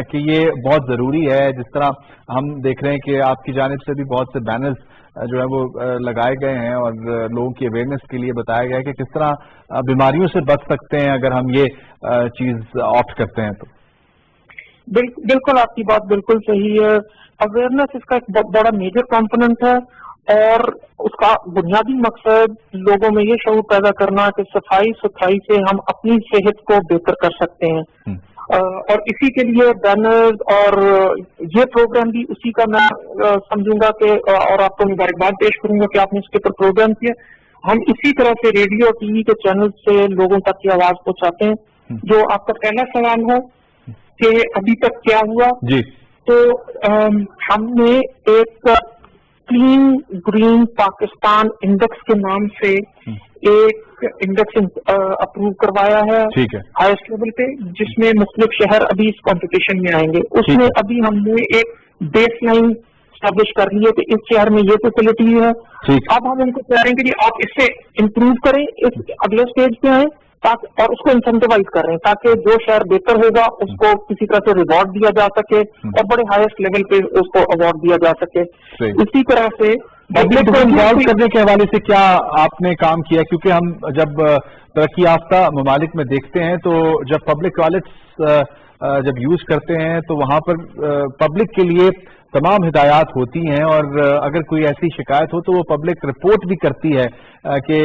कि ये बहुत ज़रूरी है। जिस तरह हम देख रहे हैं कि आपकी जानिब से भी बहुत से बैनर्स जो है वो लगाए गए हैं और लोगों की अवेयरनेस के लिए बताया गया है कि किस तरह बीमारियों से बच सकते हैं अगर हम ये चीज़ ऑप्ट करते हैं तो। बिल्कुल आपकी बात बिल्कुल सही है। अवेयरनेस इसका एक बहुत बड़ा मेजर कंपोनेंट है और उसका बुनियादी मकसद लोगों में ये शऊर पैदा करना कि सफाई सुथराई से हम अपनी सेहत को बेहतर कर सकते हैं। और इसी के लिए बैनर्स और ये प्रोग्राम भी उसी का मैं समझूंगा कि और आपको मुबारकबाद पेश करूंगा कि आपने इसके ऊपर प्रोग्राम किया। हम इसी तरह से रेडियो टीवी के चैनल से लोगों तक की आवाज पहुंचाते हैं। जो आपका पहला सवाल है कि अभी तक क्या हुआ जी, तो हमने एक क्लीन ग्रीन पाकिस्तान इंडेक्स के नाम से एक इंडेक्स अप्रूव करवाया है हाईएस्ट लेवल पे, जिसमें मुख्तलिफ शहर अभी इस कंपटीशन में आएंगे। उसमें अभी हमने एक बेस लाइन स्टैब्लिश कर ली है कि इस शहर में ये फैसिलिटी है। अब हम उनको कह रहे हैं कि आप इससे इम्प्रूव करें, इस अगले स्टेज पे आए ताकि, और उसको इंसेंटिवाइज कर रहे हैं ताकि जो शहर बेहतर होगा उसको किसी तरह से रिवॉर्ड दिया जा सके और बड़े हाईएस्ट लेवल पे उसको अवार्ड दिया जा सके। इसी तरह से पब्लिक को इन्वॉल्व करने के हवाले से क्या आपने काम किया, क्योंकि हम जब तरक्की याफ्ता ममालिक में देखते हैं तो जब पब्लिक टॉयलेट्स जब यूज करते हैं तो वहां पर पब्लिक के लिए तमाम हिदायत होती हैं और अगर कोई ऐसी शिकायत हो तो वो पब्लिक रिपोर्ट भी करती है कि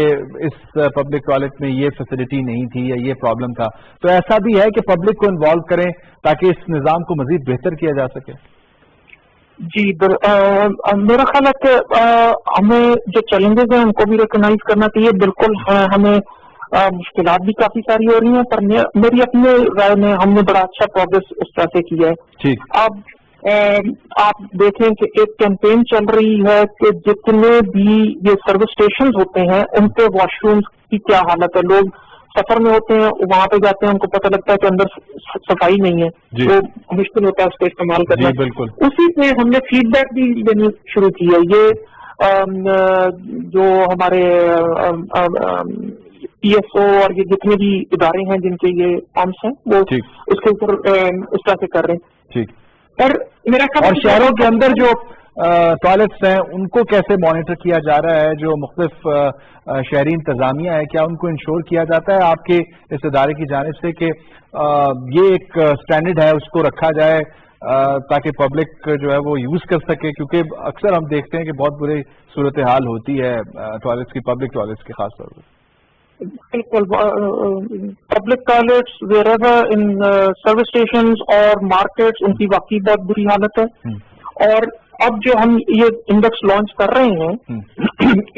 इस पब्लिक टॉयलेट में ये फैसिलिटी नहीं थी या ये प्रॉब्लम था। तो ऐसा भी है कि पब्लिक को इन्वॉल्व करें ताकि इस निज़ाम को मजीद बेहतर किया जा सके। जी मेरा ख्याल है कि हमें जो चैलेंजेस हैं उनको भी रिकॉग्नाइज करना चाहिए। बिल्कुल हमें मुश्किलात भी काफी सारी हो रही हैं, पर मेरी अपने राय में हमने बड़ा अच्छा प्रोग्रेस उस तरह से किया है। अब आप देखें कि एक कैंपेन चल रही है कि जितने भी ये सर्विस स्टेशन होते हैं उनके वॉशरूम्स की क्या हालत है। लोग सफर में होते हैं, वहां पे जाते हैं, उनको पता लगता है कि अंदर सफाई नहीं है, तो मुश्किल होता है उसको इस्तेमाल करना। उसी से हमने फीडबैक भी लेनी शुरू की है। ये जो हमारे PSO और ये जितने भी इदारे हैं जिनके ये फॉर्म्स हैं वो उसके ऊपर उस तरह से कर रहे हैं। और मेरा ख्याल और शहरों के अंदर जो टॉयलेट्स हैं उनको कैसे मॉनिटर किया जा रहा है, जो मुख्तलिफ शहरी इंतजामिया है, क्या उनको इंश्योर किया जाता है आपके इस इदारे की जानिब से कि ये एक स्टैंडर्ड है उसको रखा जाए ताकि पब्लिक जो है वो यूज कर सके? क्योंकि अक्सर हम देखते हैं कि बहुत बुरी सूरत हाल होती है टॉयलेट्स की, पब्लिक टॉयलेट्स की खास तौर पर। बिल्कुल public toilets wherever in service station और मार्केट्स उनकी वाकई बहुत बुरी हालत है। और अब जो हम ये इंडेक्स लॉन्च कर रहे हैं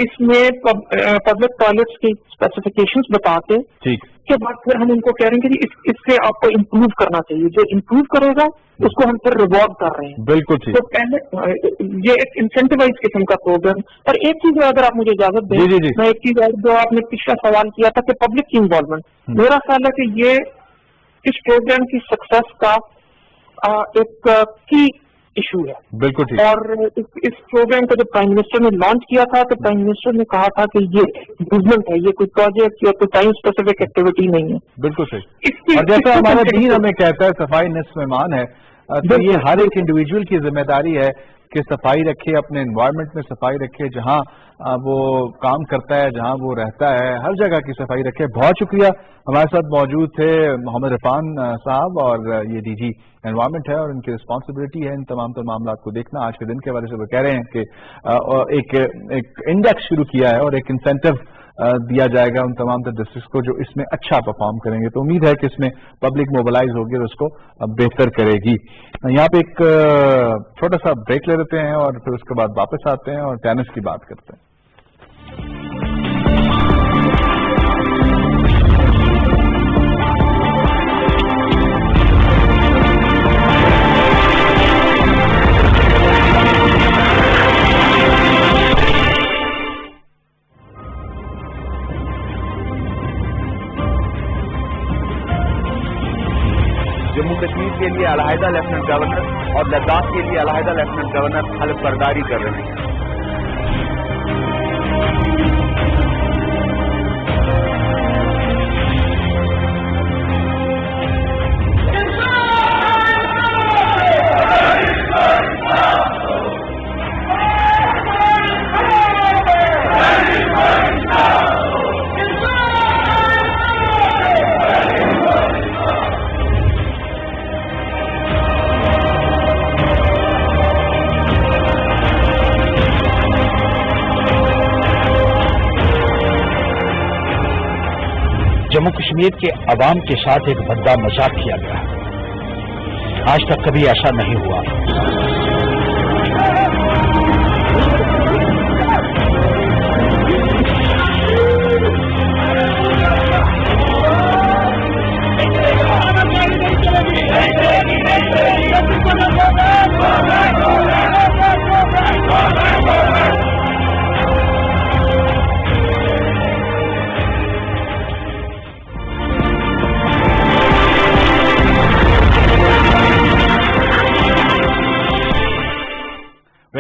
इसमें पब्लिक टॉयलेट्स की स्पेसिफिकेशंस बताते के बाद फिर हम उनको कह रहे हैं कि इससे आपको इम्प्रूव करना चाहिए। जो इम्प्रूव करेगा उसको हम फिर रिवॉर्ड कर रहे हैं। बिल्कुल ठीक। तो पहले ये एक इंसेंटिवाइज किस्म का प्रोग्राम। और एक चीज अगर आप मुझे इजाजत दें, मैं एक चीज जो आपने पिछला सवाल किया था कि पब्लिक की इन्वॉल्वमेंट, मेरा ख्याल है कि ये इस प्रोग्राम की सक्सेस का एक की इशू है। बिल्कुल ठीक। और इस प्रोग्राम को जब प्राइम मिनिस्टर ने लॉन्च किया था तो प्राइम मिनिस्टर ने कहा था कि ये इम्प्रूवमेंट है, ये कोई प्रोजेक्ट या कोई टाइम स्पेसिफिक एक्टिविटी नहीं है। बिल्कुल सही। और जैसा हमारा दीन हमें कहता है सफाई निस्फ़ ईमान है, तो ये हर एक इंडिविजुअल की जिम्मेदारी है कि सफाई रखे, अपने एनवायरनमेंट में सफाई रखे, जहाँ वो काम करता है, जहाँ वो रहता है, हर जगह की सफाई रखे। बहुत शुक्रिया। हमारे साथ मौजूद थे मोहम्मद इरफान साहब और ये DG एनवायरनमेंट है और इनकी रिस्पॉन्सिबिलिटी है इन तमाम मामला को देखना। आज के दिन के हवाले से वो कह रहे हैं कि एक इंडेक्स शुरू किया है और एक इंसेंटिव दिया जाएगा उन तमाम डिस्ट्रिक्ट को जो इसमें अच्छा परफॉर्म करेंगे। तो उम्मीद है कि इसमें पब्लिक मोबिलाइज होगी और उसको बेहतर करेगी। यहाँ पे एक छोटा सा ब्रेक ले लेते हैं और फिर उसके बाद वापस आते हैं और टेनिस की बात करते हैं। جموں کشمیر کے لیے علیحدہ لیفٹنٹ گورنر اور لداخ کے لیے علیحدہ لیفٹنٹ گورنر حلف برداری کر رہے ہیں. جموں کشمیر کے عوام کے ساتھ ایک بھدا مذاق کیا گیا. آج تک کبھی ایسا نہیں ہوا.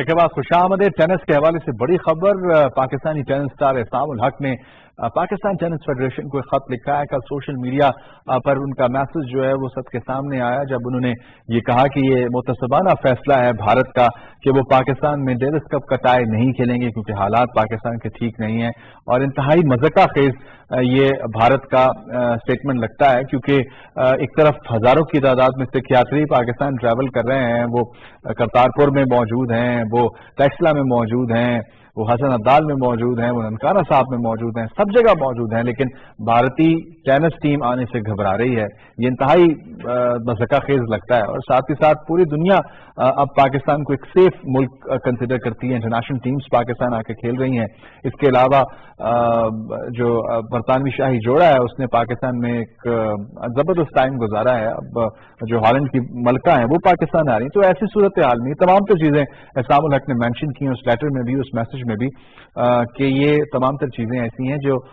के बाद खुशामदीद. टेनिस के हवाले से बड़ी खबर. पाकिस्तानी टेनिस स्टार एहसान उल हक ने पाकिस्तान टेनिस फेडरेशन को एक खत लिखा है. कल सोशल मीडिया पर उनका मैसेज जो है वो सबके सामने आया जब उन्होंने ये कहा कि ये मुतसबाना फैसला है भारत का कि वो पाकिस्तान में डेविस कप का टाई नहीं खेलेंगे क्योंकि हालात पाकिस्तान के ठीक नहीं है. और इंतहाई मज़ाक़ा खेज ये भारत का स्टेटमेंट लगता है क्योंकि एक तरफ हजारों की तादाद में सिख यात्री पाकिस्तान ट्रैवल कर रहे हैं, वो करतारपुर में मौजूद हैं, वो टेक्सला में मौजूद हैं, वो हसन अब्दाल में मौजूद हैं, वो ननकाना साहब में मौजूद हैं, सब जगह मौजूद हैं, लेकिन भारतीय टेनिस टीम आने से घबरा रही है. ये इंतहाई मज़ाक़ा खेज लगता है. और साथ ही साथ पूरी दुनिया अब पाकिस्तान को एक सेफ मुल्क कंसिडर करती है. इंटरनेशनल टीम्स पाकिस्तान आके खेल रही हैं. इसके अलावा जो बरतानवी शाही जोड़ा है उसने पाकिस्तान में एक जबरदस्त टाइम गुजारा है. अब जो हॉलैंड की मलका हैं वो पाकिस्तान आ रही हैं. तो ऐसी सूरत हाल में तमाम तर चीज़ें एहसान उल हक ने मेंशन की उस लेटर में भी, उस मैसेज में भी, कि ये तमाम तर चीज़ें ऐसी हैं जो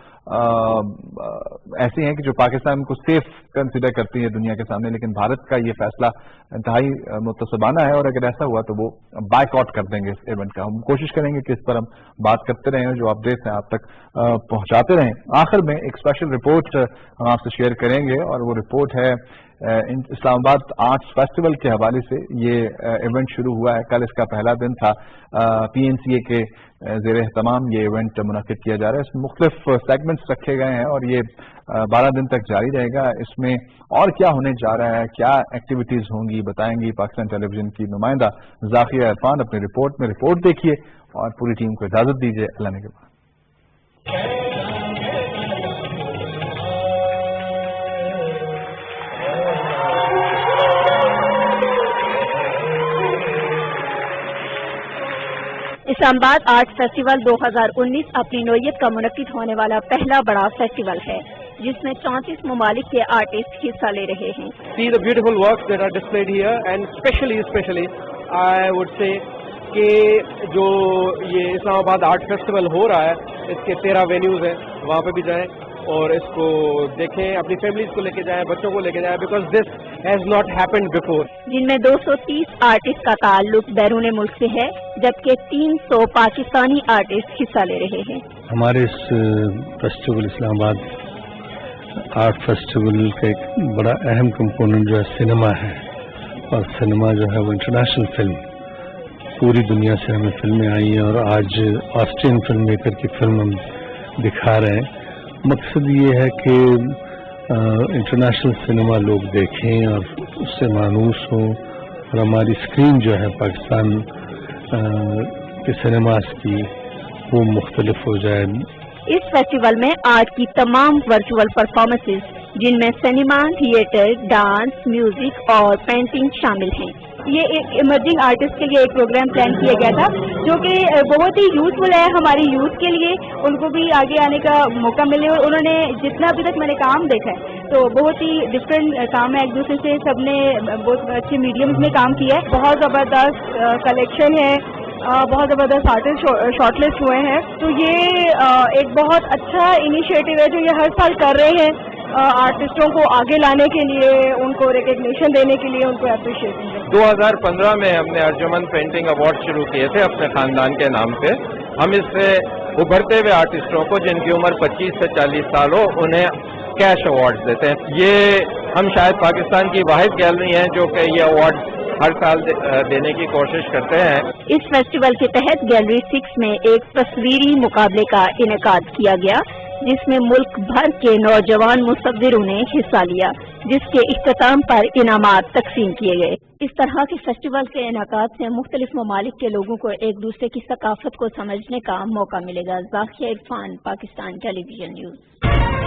ऐसी हैं कि जो पाकिस्तान को सेफ कंसिडर करती है दुनिया के सामने. लेकिन भारत का ये फैसला इंतहाई मुतसबाना है और अगर ऐसा हुआ तो वो बायकॉट कर देंगे इस इवेंट का. हम कोशिश करेंगे कि इस पर हम बात करते रहें, जो अपडेट्स हैं आप तक पहुंचाते रहें. आखिर में एक स्पेशल रिपोर्ट हम आपसे शेयर करेंगे और वो रिपोर्ट है इस्लामाबाद आर्ट्स फेस्टिवल के हवाले से. ये इवेंट शुरू हुआ है, कल इसका पहला दिन था. PNCA के ज़ेर एहतमाम ये इवेंट मुनक़िद किया जा रहा है. इसमें मुख्तलिफ सेगमेंट्स रखे गए हैं और ये 12 दिन तक जारी रहेगा. इसमें और क्या होने जा रहा है, क्या एक्टिविटीज़ होंगी, बताएंगी पाकिस्तान टेलीविजन की नुमाइंदा ज़ाकिया इरफान अपनी रिपोर्ट में. रिपोर्ट देखिए और पूरी टीम को इजाज़त दीजिए. अल्लाह ने के बाद. इस्लामाबाद आर्ट फेस्टिवल 2019 अपनी नौयत का मुनक्किद होने वाला पहला बड़ा फेस्टिवल है जिसमें 34 ममालिक के आर्टिस्ट हिस्सा ले रहे हैं. See the beautiful works that are displayed here and especially I would say कि जो ये इस्लामाबाद आर्ट फेस्टिवल हो रहा है इसके 13 वेन्यूज हैं, वहाँ पे भी जाएं और इसको देखें, अपनी फैमिलीज को लेके जाएं, बच्चों को लेके जाएं, because this has not happened before. जिनमें 230 आर्टिस्ट का ताल्लुक बैरून मुल्क से है जबकि 300 पाकिस्तानी आर्टिस्ट हिस्सा ले रहे हैं. हमारे इस फेस्टिवल इस्लामाबाद आर्ट फेस्टिवल का एक बड़ा अहम कंपोनेंट जो है सिनेमा है. और सिनेमा जो है वो इंटरनेशनल फिल्म, पूरी दुनिया से हमें फिल्में आई हैं और आज ऑस्ट्रियन फिल्म मेकर की फिल्म हम दिखा रहे हैं. मकसद ये है कि इंटरनेशनल सिनेमा लोग देखें और उससे मानूस हों और हमारी स्क्रीन जो है पाकिस्तान के सिनेमास की वो मुख्तलिफ हो जाए. इस फेस्टिवल में आर्ट की तमाम वर्चुअल परफॉर्मेंसेस जिनमें सिनेमा, थिएटर, डांस, म्यूजिक और पेंटिंग शामिल हैं. ये एक इमर्जिंग आर्टिस्ट के लिए एक प्रोग्राम प्लान किया गया था जो कि बहुत ही यूजफुल है हमारी यूथ के लिए, उनको भी आगे आने का मौका मिले. और उन्होंने जितना अभी तक मैंने काम देखा है तो बहुत ही डिफरेंट काम है एक दूसरे से. सबने बहुत अच्छे मीडियम्स में काम किया है. बहुत ज़बरदस्त कलेक्शन है, बहुत ज़बरदस्त आर्टिस्ट शॉर्टलिस्ट हुए हैं. तो ये एक बहुत अच्छा इनिशिएटिव है जो ये हर साल कर रहे हैं आर्टिस्टों को आगे लाने के लिए, उनको रिकग्निशन देने के लिए, उनको अप्रिशिएशन दें। 2015 में हमने अर्जुमन पेंटिंग अवार्ड शुरू किए थे अपने खानदान के नाम पे। हम इससे उभरते हुए आर्टिस्टों को जिनकी उम्र 25 से 40 साल हो उन्हें कैश अवार्ड देते हैं। ये हम शायद पाकिस्तान की वाहिद गैलरी है जो कि ये अवार्ड हर साल देने की कोशिश करते हैं। इस फेस्टिवल के तहत गैलरी 6 में एक तस्वीरी मुकाबले का इनेकाद किया गया जिसमें मुल्क भर के नौजवान मुसव्विरों ने हिस्सा लिया, जिसके इख्तिताम पर इनामात तकसीम किए गए। इस तरह के फेस्टिवल के इनेकाद से मुख्तलिफ ममालिक के लोगों को एक दूसरे की सकाफत को समझने का मौका मिलेगा। ज़ाकिया इरफान, पाकिस्तान टेलीविजन न्यूज़।